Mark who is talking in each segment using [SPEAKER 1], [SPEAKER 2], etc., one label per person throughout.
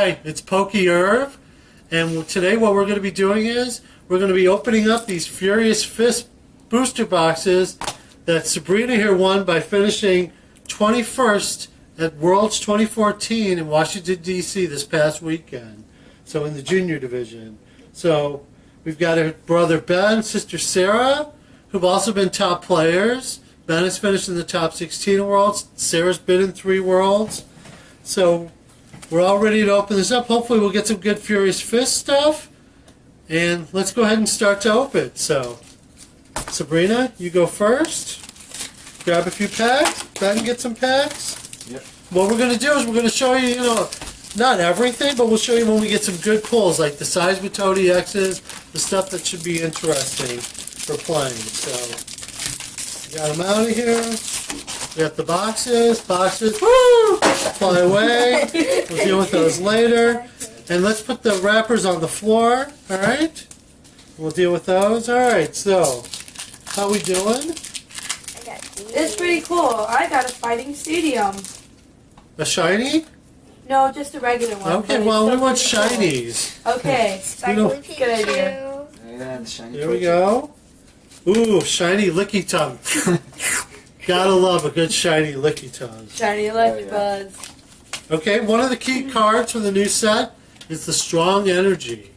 [SPEAKER 1] Hi, it's Pokeirv, and today what we're going to be doing is we're going to be opening up these Furious Fist booster boxes that Sabrina here won by finishing 21st at Worlds 2014 in Washington, D.C. this past weekend, so in the junior division. So we've got her brother Ben, sister Sarah, who've also been top players. Ben has finished in the top 16 Worlds. Sarah's been in 3 Worlds. So we're all ready to open this up. Hopefully we'll get some good Furious Fist stuff. And let's go ahead and start to open. So, Sabrina, you go first. Grab a few packs. Ben, get some packs.
[SPEAKER 2] Yep.
[SPEAKER 1] What we're going to do is we're going to show you, not everything, but we'll show you when we get some good pulls, like the Seismic Toad EXs, the stuff that should be interesting for playing. So, got them out of here. We got the boxes. Woo! Fly away. We'll deal with those later. And let's put the wrappers on the floor. All right. We'll deal with those. All right. So, how we doing?
[SPEAKER 3] It's pretty cool. I got a fighting stadium.
[SPEAKER 1] A shiny?
[SPEAKER 3] No, just a regular one.
[SPEAKER 1] Okay. Well, we want shinies.
[SPEAKER 3] Cool. Okay. Good idea.
[SPEAKER 2] Yeah, the shiny.
[SPEAKER 1] Here we go. Ooh, shiny licky tongue. Gotta love a good shiny licky tongue.
[SPEAKER 3] Shiny electric buds.
[SPEAKER 1] Okay, one of the key cards for the new set is the Strong Energy.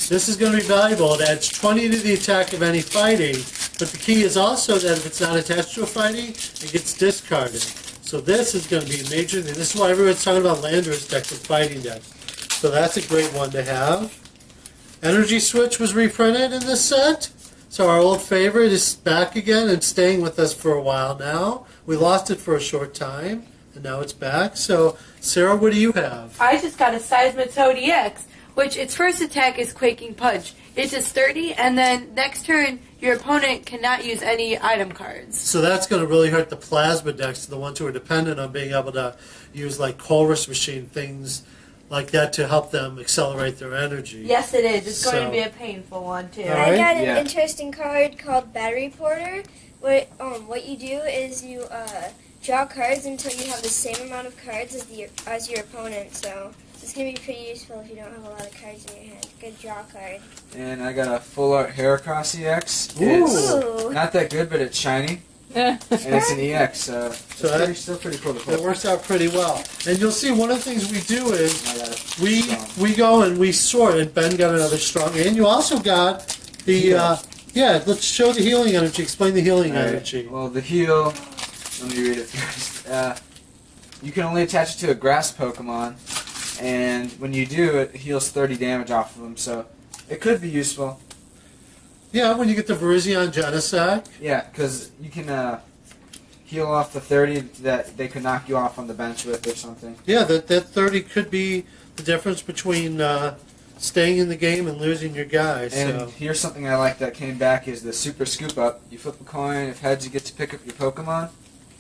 [SPEAKER 1] This is going to be valuable. It adds 20 to the attack of any fighting, but the key is also that if it's not attached to a fighting, it gets discarded. So this is going to be a major thing. This is why everyone's talking about Landorus decks with fighting decks. So that's a great one to have. Energy Switch was reprinted in this set. So our old favorite is back again and staying with us for a while now. We lost it for a short time, and now it's back. So, Sarah, what do you have?
[SPEAKER 3] I just got a Seismic Toad EX, which its first attack is Quaking Punch. It does 30, and then next turn, your opponent cannot use any item cards.
[SPEAKER 1] So that's going to really hurt the plasma decks, the ones who are dependent on being able to use like Colress Machine, things like that to help them accelerate their energy.
[SPEAKER 3] Yes, it is. It's going to be a painful one, too.
[SPEAKER 1] All right.
[SPEAKER 4] I got an interesting card called Battery Porter. What you do is you draw cards until you have the same amount of cards as your opponent. So it's going to be pretty useful if you don't have a lot of cards in your hand. Good draw card.
[SPEAKER 2] And I got a Full Art Heracross EX.
[SPEAKER 1] Ooh.
[SPEAKER 2] It's not that good, but it's shiny. And it's an EX, so it's still pretty cool to play.
[SPEAKER 1] It works out pretty well. And you'll see one of the things we do is we go and we sort, and Ben got another strong. And you also got the, let's show the healing energy. Explain the healing energy.
[SPEAKER 2] Well, the heal, let me read it first. You can only attach it to a grass Pokemon, and when you do, it heals 30 damage off of them, so it could be useful.
[SPEAKER 1] Yeah, when you get the Virizion Genesect.
[SPEAKER 2] Yeah, because you can heal off the 30 that they could knock you off on the bench with or something.
[SPEAKER 1] Yeah, that 30 could be the difference between staying in the game and losing your guy.
[SPEAKER 2] And here's something I like that came back is the Super Scoop Up. You flip a coin, if heads you get to pick up your Pokemon.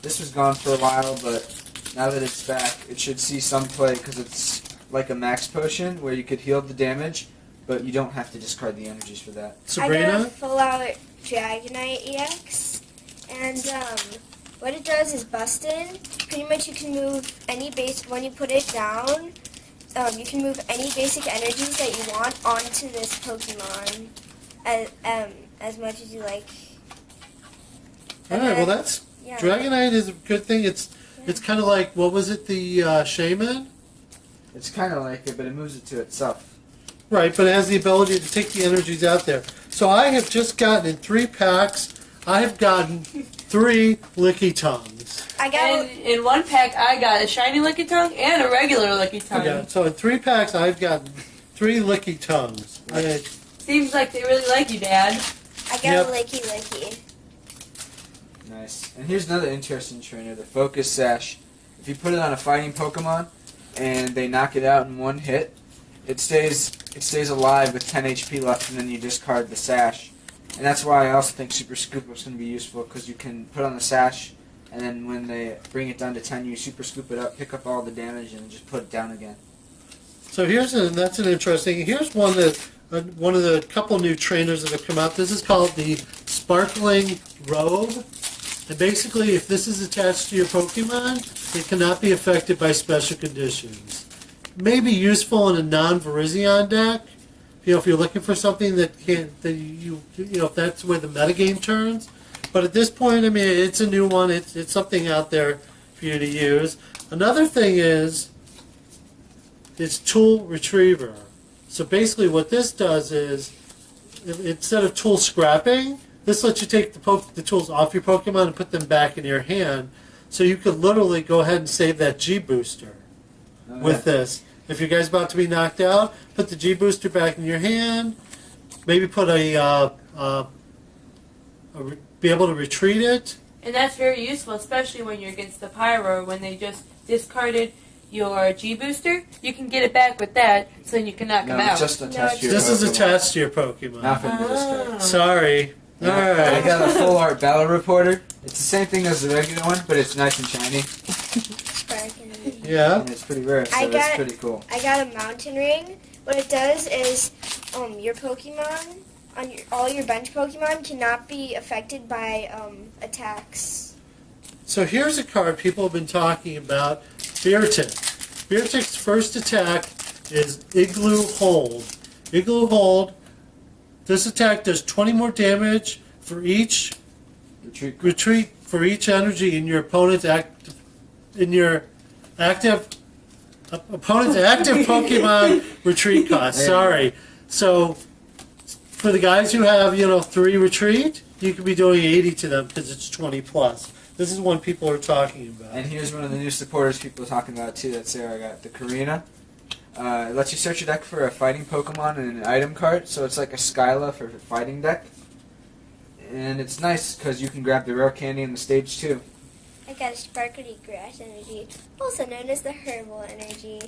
[SPEAKER 2] This was gone for a while, but now that it's back, it should see some play because it's like a max potion where you could heal the damage, but you don't have to discard the energies for that.
[SPEAKER 1] Sabrina?
[SPEAKER 4] I got a Full Out Dragonite EX, and what it does is Bustin'. Pretty much you can move any base, when you put it down, you can move any basic energies that you want onto this Pokemon as much as you like.
[SPEAKER 1] Alright, well that's, Dragonite is a good thing. It's kind of like, what was it, the Shaman?
[SPEAKER 2] It's kind of like it, but it moves it to itself.
[SPEAKER 1] Right, but it has the ability to take the energies out there. So I have just gotten in 3 packs, I have gotten 3 Licky Tongues.
[SPEAKER 3] In 1 pack, I got a shiny Licky Tongue and a regular Licky Tongue.
[SPEAKER 1] Okay, so in 3 packs, I've gotten 3 Licky Tongues.
[SPEAKER 3] Seems like they really like you, Dad.
[SPEAKER 4] I got a Licky.
[SPEAKER 2] Nice. And here's another interesting trainer, the Focus Sash. If you put it on a fighting Pokemon and they knock it out in 1 hit, it stays alive with 10 HP left, and then you discard the Sash. And that's why I also think Super Scoop Up is going to be useful, because you can put on the Sash, and then when they bring it down to 10, you Super Scoop it up, pick up all the damage, and just put it down again.
[SPEAKER 1] So that's an interesting, here's one of the couple new trainers that have come out. This is called the Sparkling Robe. And basically, if this is attached to your Pokemon, it cannot be affected by special conditions. may be useful in a non-Virizion deck. You know, if you're looking for something that if that's where the metagame turns. But at this point, I mean, it's a new one. It's something out there for you to use. Another thing is tool retriever. So basically what this does is, instead of tool scrapping, this lets you take the tools off your Pokemon and put them back in your hand. So you could literally go ahead and save that G booster with this. If your guy's about to be knocked out, put the G booster back in your hand. Maybe put be able to retreat it.
[SPEAKER 3] And that's very useful, especially when you're against the Pyro. When they just discarded your G booster, you can get it back with that, so then you can knock them out.
[SPEAKER 2] Just attached to your
[SPEAKER 1] This
[SPEAKER 2] Pokemon.
[SPEAKER 1] is attached to your Pokemon.
[SPEAKER 2] Not from the discard.
[SPEAKER 1] Sorry. All
[SPEAKER 2] I
[SPEAKER 1] right.
[SPEAKER 2] got a full art battle reporter. It's the same thing as the regular one, but it's nice and shiny.
[SPEAKER 4] Sparkly.
[SPEAKER 1] Yeah.
[SPEAKER 2] And it's pretty rare, so that's pretty cool.
[SPEAKER 4] I got a mountain ring. What it does is, your Pokemon, all your bench Pokemon cannot be affected by attacks.
[SPEAKER 1] So here's a card people have been talking about, Beartic. Beartic's first attack is Igloo Hold. Igloo Hold, this attack does 20 more damage for each retreat for each energy in your opponent's opponent's active Pokemon retreat cost. Sorry. So for the guys who have 3 retreat, you could be doing 80 to them because it's 20 plus. This is one people are talking about.
[SPEAKER 2] And here's one of the new supporters people are talking about too. That's there. I got the Karina. It lets you search your deck for a fighting Pokemon and an item card, so it's like a Skyla for a fighting deck. And it's nice because you can grab the rare candy in the stage 2.
[SPEAKER 4] I got a sparkly grass energy, also known as the herbal energy.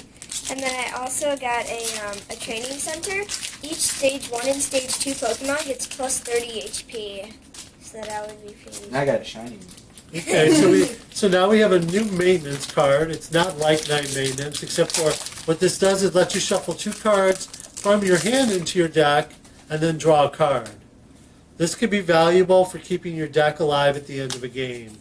[SPEAKER 4] And then I also got a training center. Each stage 1 and stage 2 Pokemon gets plus 30 HP. So that would be pretty.
[SPEAKER 2] And I got a shiny one.
[SPEAKER 1] Okay, so now we have a new maintenance card. It's not like night maintenance, except for what this does is let you shuffle 2 cards from your hand into your deck and then draw a card. This could be valuable for keeping your deck alive at the end of a game.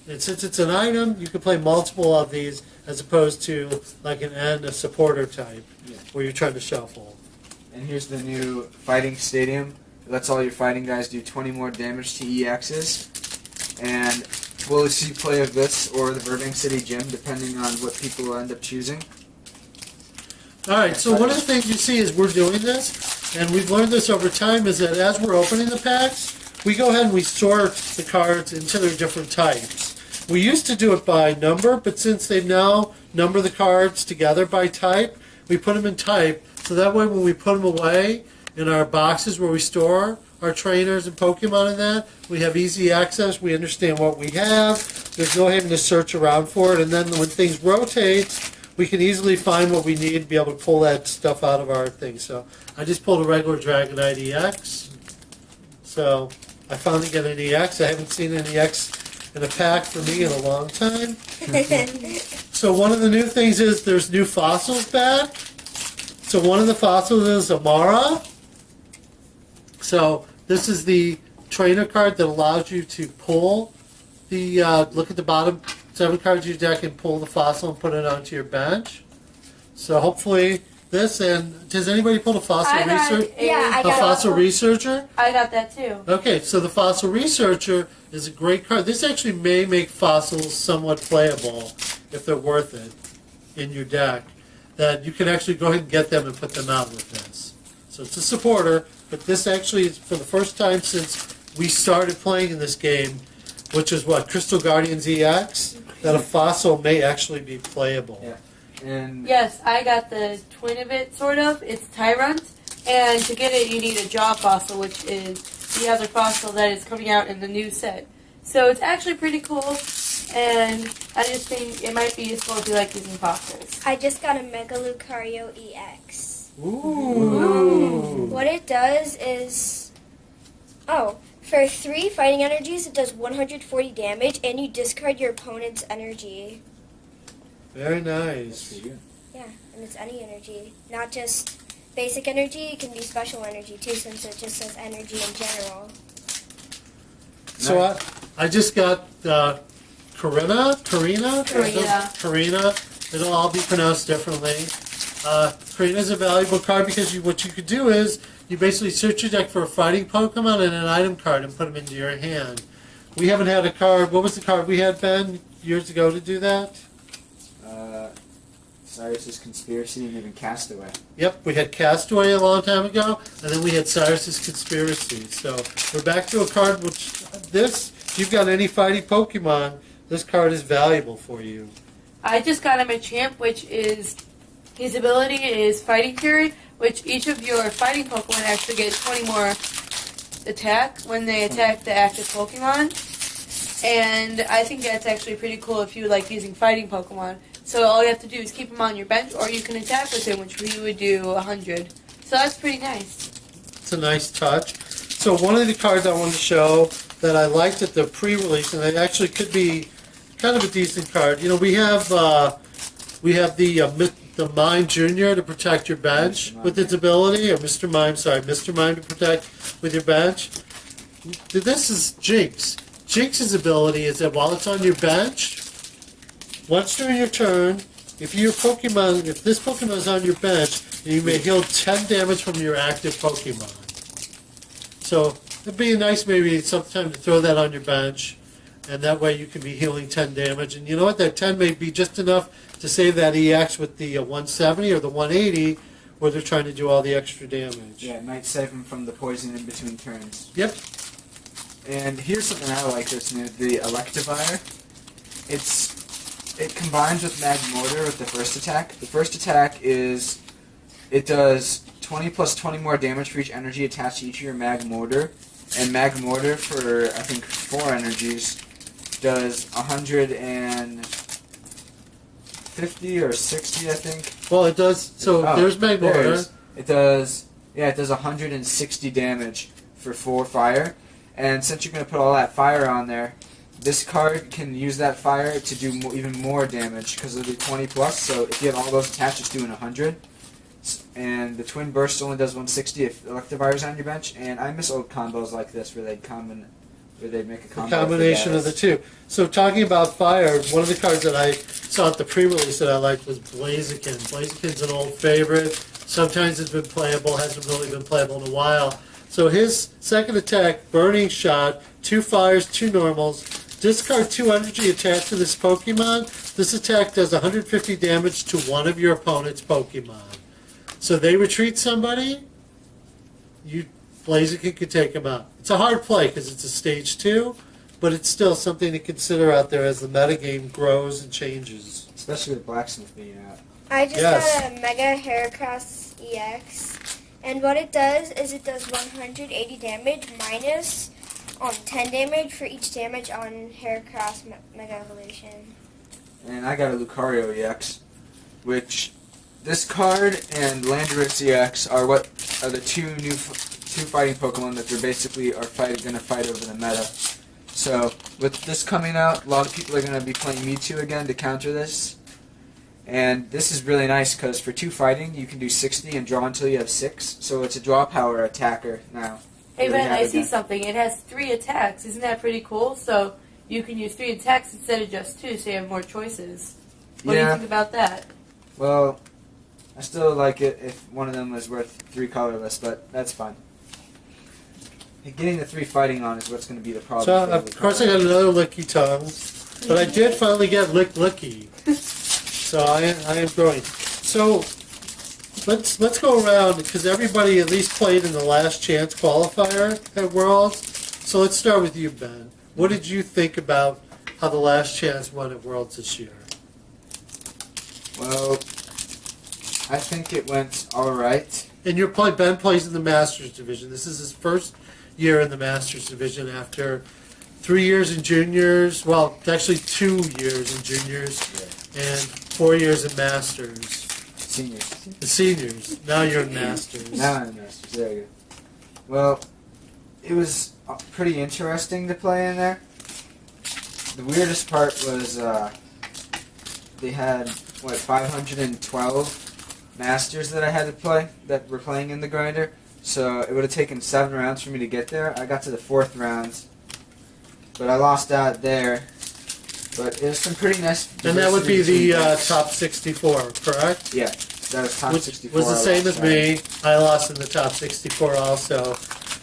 [SPEAKER 1] And since it's an item, you can play multiple of these as opposed to like an N, a supporter type, where you're trying to shuffle.
[SPEAKER 2] And here's the new Fighting Stadium. It lets all your fighting guys do 20 more damage to EXs. And we'll see play of this or the Burbank City Gym, depending on what people will end up choosing.
[SPEAKER 1] Alright, so one of the things you see is we're doing this, and we've learned this over time, is that as we're opening the packs, we go ahead and we sort the cards into their different types. We used to do it by number, but since they now number the cards together by type, we put them in type, so that way when we put them away in our boxes where we store our trainers and Pokemon in that, we have easy access, we understand what we have, there's no having to search around for it, and then when things rotate, we can easily find what we need to be able to pull that stuff out of our thing. So I just pulled a regular Dragonite EX. So I finally got an EX. I haven't seen an EX in a pack for me in a long time. So one of the new things is there's new fossils back. So one of the fossils is Amara. So this is the trainer card that allows you to pull the, look at the bottom 7 cards of your deck and pull the fossil and put it onto your bench. So hopefully this, and does anybody pull a fossil researcher?
[SPEAKER 4] Yeah, I
[SPEAKER 1] A
[SPEAKER 4] got
[SPEAKER 1] fossil researcher?
[SPEAKER 3] I got that too.
[SPEAKER 1] Okay, so the fossil researcher is a great card. This actually may make fossils somewhat playable if they're worth it in your deck. That you can actually go ahead and get them and put them out with this. So it's a supporter, but this actually is for the first time since we started playing in this game, which is what, Crystal Guardians EX, that a fossil may actually be playable.
[SPEAKER 2] Yeah. And
[SPEAKER 3] Yes, I got the twin of it, sort of. It's Tyrant, and to get it, you need a Jaw fossil, which is the other fossil that is coming out in the new set. So it's actually pretty cool, and I just think it might be useful if you like using fossils.
[SPEAKER 4] I just got a Mega Lucario EX.
[SPEAKER 1] Ooh.
[SPEAKER 4] What it does is, for 3 fighting energies, it does 140 damage, and you discard your opponent's energy.
[SPEAKER 1] Very nice.
[SPEAKER 4] Yeah, and it's any energy, not just basic energy. It can be special energy too, since it just says energy in general.
[SPEAKER 1] So I just got Karina, It'll all be pronounced differently. Karina is a valuable card because what you could do is you basically search your deck for a fighting Pokemon and an item card and put them into your hand. We haven't had a card. What was the card we had, Ben, years ago to do that?
[SPEAKER 2] Cyrus's Conspiracy and even Castaway.
[SPEAKER 1] Yep, we had Castaway a long time ago, and then we had Cyrus's Conspiracy. So we're back to a card which, if you've got any fighting Pokemon, this card is valuable for you.
[SPEAKER 3] I just got him a champ, which is, his ability is Fighting Fury, which each of your fighting Pokemon actually get 20 more attack when they attack the active Pokemon. And I think that's actually pretty cool if you like using fighting Pokemon. So all you have to do is keep him on your bench, or you can attack with him, which you would do 100. So that's pretty nice.
[SPEAKER 1] It's a nice touch. So one of the cards I wanted to show that I liked at the pre-release, and it actually could be kind of a decent card. You know, we have the Mime Jr. to protect your bench with its ability, or Mr. Mime to protect with your bench. This is Jinx. Jinx's ability is that while it's on your bench, once during your turn, if this Pokemon is on your bench, you may heal 10 damage from your active Pokemon. So it'd be nice maybe sometime to throw that on your bench, and that way you can be healing 10 damage. And you know what? That 10 may be just enough to save that EX with the 170 or the 180, where they're trying to do all the extra damage.
[SPEAKER 2] Yeah, it might save him from the poison in between turns.
[SPEAKER 1] Yep.
[SPEAKER 2] And here's something I like this new, the Electivire. It combines with Magmortar with the first attack. The first attack it does 20 plus 20 more damage for each energy attached to each of your Magmortar. And Magmortar for, I think, 4 energies does 150 or 60, I think.
[SPEAKER 1] Well, it does. So there's Magmortar.
[SPEAKER 2] It does 160 damage for 4 fire. And since you're going to put all that fire on there, this card can use that fire to do even more damage because it'll be 20 plus. So if you have all those attached, it's doing 100. And the Twin Burst only does 160 if Electivire's on your bench. And I miss old combos like this where they'd make a combo.
[SPEAKER 1] The combination of the two. So talking about fire, one of the cards that I saw at the pre-release that I liked was Blaziken. Blaziken's an old favorite. Sometimes it's been playable, hasn't really been playable in a while. So his second attack, Burning Shot, 2 fires, 2 normals. Discard 2 energy attached to this Pokemon. This attack does 150 damage to one of your opponent's Pokemon. So they retreat somebody, Blaziken could take them out. It's a hard play because it's a stage 2, but it's still something to consider out there as the metagame grows and changes.
[SPEAKER 2] Especially with Blacksmith being out.
[SPEAKER 4] I just got a Mega Heracross EX, and what it does is it does 180 damage minus 10 damage for each damage on Heracross Mega Evolution.
[SPEAKER 2] And I got a Lucario EX, which this card and Landorus EX are the two fighting Pokemon that they're basically going to fight over the meta. So with this coming out, a lot of people are going to be playing Mewtwo again to counter this. And this is really nice because for 2 fighting, you can do 60 and draw until you have 6. So it's a draw power attacker now.
[SPEAKER 3] Hey Ben, I see something. It has 3 attacks. Isn't that pretty cool? So you can use 3 attacks instead of just 2, so you have more choices. What do you think about that?
[SPEAKER 2] Well, I still like it if one of them was worth 3 colorless, but that's fine. Getting the 3 fighting on is what's going to be the problem.
[SPEAKER 1] So, of course, I got another Licky Tongue, but I did finally get Licky. So I am growing. So let's go around because everybody at least played in the last chance qualifier at Worlds. So let's start with you, Ben. What did you think about how the last chance went at Worlds this year?
[SPEAKER 2] Well, I think it went all right.
[SPEAKER 1] And Ben plays in the Masters division. This is his first year in the Masters division after 3 years in juniors. Well, actually 2 years in juniors and 4 years in Masters.
[SPEAKER 2] Seniors.
[SPEAKER 1] The seniors. Now you're in Masters.
[SPEAKER 2] Now I'm in Masters. There you go. Well, it was pretty interesting to play in there. The weirdest part was they had 512 Masters that I had to play that were playing in the grinder. So it would have taken 7 rounds for me to get there. I got to the 4th round, but I lost out there. But there's some pretty nice.
[SPEAKER 1] And that would be
[SPEAKER 2] diversity
[SPEAKER 1] the
[SPEAKER 2] between decks.
[SPEAKER 1] top 64, correct?
[SPEAKER 2] Yeah, that was top
[SPEAKER 1] Which
[SPEAKER 2] 64.
[SPEAKER 1] was the same as
[SPEAKER 2] last
[SPEAKER 1] me.
[SPEAKER 2] time.
[SPEAKER 1] I lost in the top 64 also.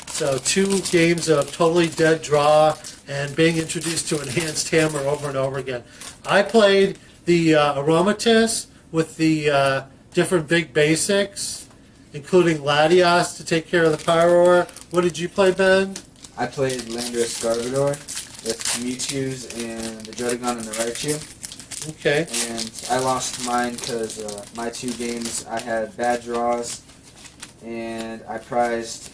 [SPEAKER 1] So 2 games of totally dead draw and being introduced to Enhanced Hammer over and over again. I played the Aromatisse with the different big basics, including Latios to take care of the Pyroar. What did you play, Ben?
[SPEAKER 2] I played Landorus Garbodor with Mewtwo's and the Druddigon and the Raichu.
[SPEAKER 1] Okay.
[SPEAKER 2] And I lost mine because my 2 games I had bad draws, and I prized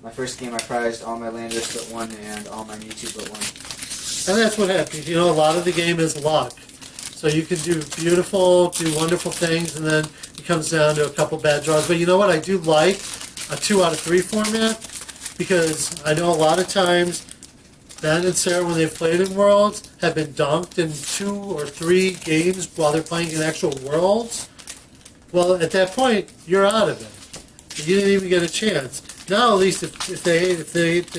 [SPEAKER 2] my first game. I prized all my Landorus but 1 and all my Mewtwo but 1.
[SPEAKER 1] And that's what happens. You know, a lot of the game is luck. So you can do beautiful, do wonderful things, and then it comes down to a couple bad draws. But you know what? I do like a 2 out of 3 format because I know a lot of times Ben and Sarah, when they've played in Worlds, have been dunked in 2 or 3 games while they're playing in actual Worlds. Well, at that point, you're out of it. You didn't even get a chance. Now, at least if they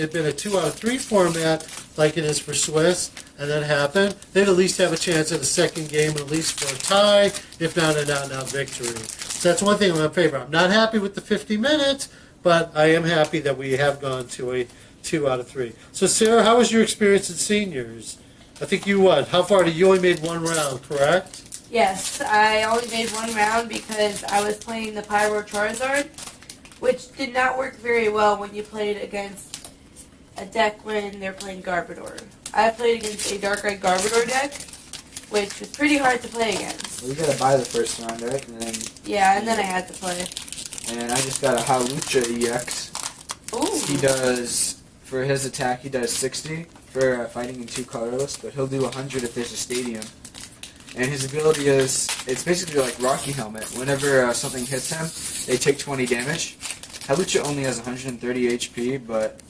[SPEAKER 1] had been a 2 out of 3 format, like it is for Swiss, and that happened, they'd at least have a chance at a second game, at least for a tie, if not an out-and-out victory. So that's one thing I'm in favor of. I'm not happy with the 50 minutes, but I am happy that we have gone to a 2 out of 3. So Sarah, how was your experience at seniors? I think you what? How far did you only made 1 round, correct?
[SPEAKER 3] Yes, I only made 1 round because I was playing the Pyro Charizard, which did not work very well when you played against a deck when they're playing Garbodor. I played against a Dark-Eyed Garbodor deck, which was pretty hard to play against.
[SPEAKER 2] Well, you gotta buy the first round, right? And then
[SPEAKER 3] Yeah, and then I had to play.
[SPEAKER 2] and I just got a Hawlucha EX.
[SPEAKER 3] Ooh.
[SPEAKER 2] He does, for his attack, he does 60 for fighting in 2 colorless, but he'll do 100 if there's a stadium. And his ability is, it's basically like Rocky Helmet. Whenever something hits him, they take 20 damage. Hawlucha only has 130 HP, but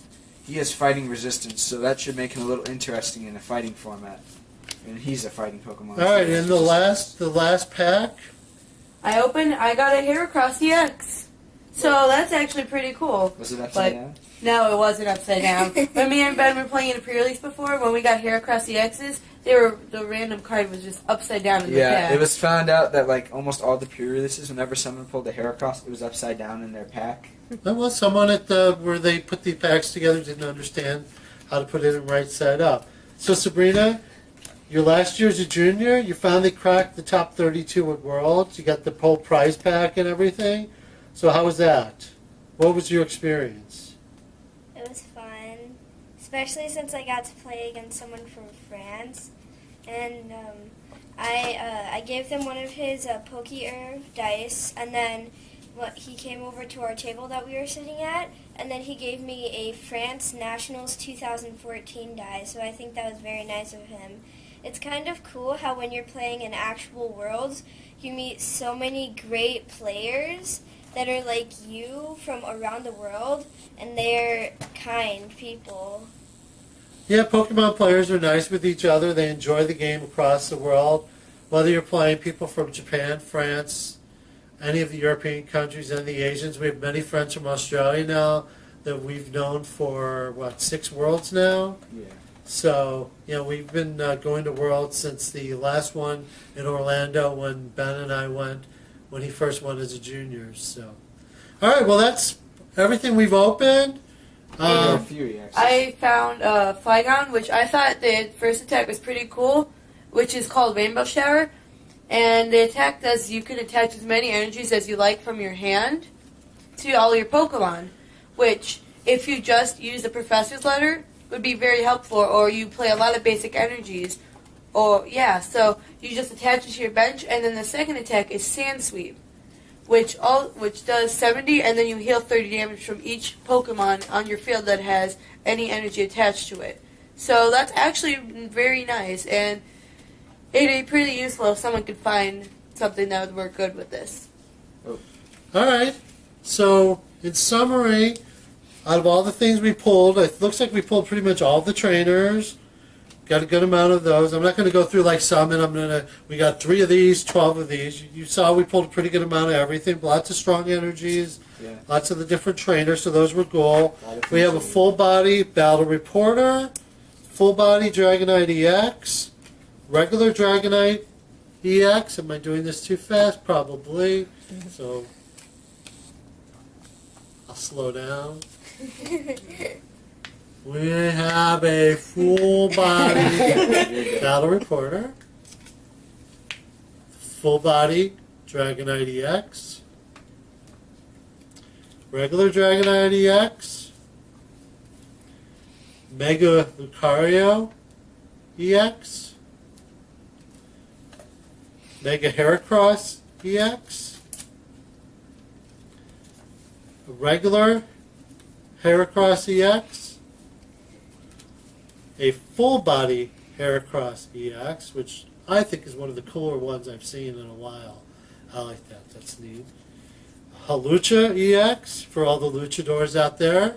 [SPEAKER 2] he has fighting resistance, so that should make him a little interesting in a fighting format. And he's a fighting Pokemon.
[SPEAKER 1] All right, and the last pack.
[SPEAKER 3] I got a Heracross EX. So that's actually pretty cool.
[SPEAKER 2] Was it upside
[SPEAKER 3] But-
[SPEAKER 2] down?
[SPEAKER 3] No, it wasn't upside down. When me and Ben were playing in a pre-release before, when we got Heracross EXs, the random card was just upside down in the
[SPEAKER 2] Yeah,
[SPEAKER 3] pack.
[SPEAKER 2] it was found out that like almost all the pre-releases, whenever someone pulled a Heracross, it was upside down in their pack.
[SPEAKER 1] Well, someone at where they put the packs together didn't understand how to put it in right side up. So Sabrina, your last year as a junior, you finally cracked the top 32 at Worlds. You got the whole prize pack and everything. So how was that? What was your experience?
[SPEAKER 4] It was fun, especially since I got to play against someone from France, and I gave them one of his Pokeirv dice, and then he came over to our table that we were sitting at, and then he gave me a France Nationals 2014 die, so I think that was very nice of him. It's kind of cool how when you're playing in actual Worlds, you meet so many great players that are like you from around the world, and they're kind people.
[SPEAKER 1] Yeah, Pokemon players are nice with each other. They enjoy the game across the world. Whether you're playing people from Japan, France, any of the European countries, and the Asians. We have many friends from Australia now that we've known for, 6 Worlds now?
[SPEAKER 2] Yeah.
[SPEAKER 1] So, we've been going to Worlds since the last one in Orlando when Ben and I went, when he first went as a junior. So, all right, well, that's everything we've opened.
[SPEAKER 2] There are a few EXs.
[SPEAKER 3] I found Flygon, which I thought the first attack was pretty cool, which is called Rainbow Shower. And the attack does, you can attach as many energies as you like from your hand to all your Pokemon, which, if you just use the Professor's Letter, would be very helpful, or you play a lot of basic energies. So you just attach it to your bench, and then the second attack is Sand Sweep, which does 70, and then you heal 30 damage from each Pokemon on your field that has any energy attached to it. So that's actually very nice, and it'd be pretty useful if someone could find something that would work good with this.
[SPEAKER 1] All right. So, in summary, out of all the things we pulled, it looks like we pulled pretty much all the trainers. Got a good amount of those. I'm not going to go through like some, and we got 3 of these, 12 of these. You saw we pulled a pretty good amount of everything. Lots of strong energies.
[SPEAKER 2] Yeah.
[SPEAKER 1] Lots of the different trainers, so those were cool. We have a full body Battle Reporter, full body Dragonite EX, regular Dragonite EX. Am I doing this too fast? Probably. So I'll slow down. We have a full body battle reporter. Full body Dragonite EX. Regular Dragonite EX. Mega Lucario EX. Mega Heracross EX. A regular Heracross EX. A full body Heracross EX, which I think is one of the cooler ones I've seen in a while. I like that. That's neat. A Halucha EX for all the luchadors out there.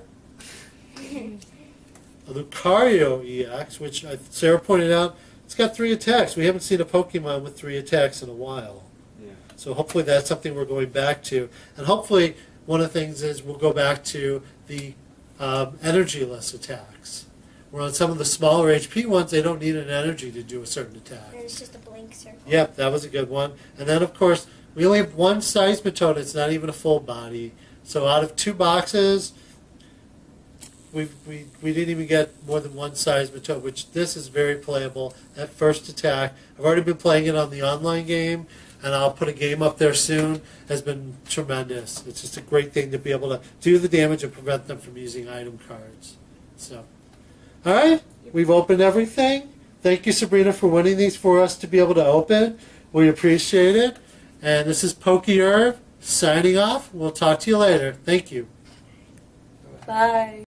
[SPEAKER 1] A Lucario EX, which Sarah pointed out, it's got 3 attacks. We haven't seen a Pokemon with 3 attacks in a while.
[SPEAKER 2] Yeah.
[SPEAKER 1] So hopefully that's something we're going back to. And hopefully one of the things is we'll go back to the energy-less attacks. Where on some of the smaller HP ones, they don't need an energy to do a certain attack.
[SPEAKER 4] And it's just a blank circle.
[SPEAKER 1] Yep, that was a good one. And then, of course, we only have 1 Seismitoad. It's not even a full body. So out of 2 boxes, we didn't even get more than 1 Seismitoad, which this is very playable at first attack. I've already been playing it on the online game, and I'll put a game up there soon. Has been tremendous. It's just a great thing to be able to do the damage and prevent them from using item cards. So, all right, we've opened everything. Thank you, Sabrina, for winning these for us to be able to open. We appreciate it. And this is Pokeirv signing off. We'll talk to you later. Thank you.
[SPEAKER 3] Bye.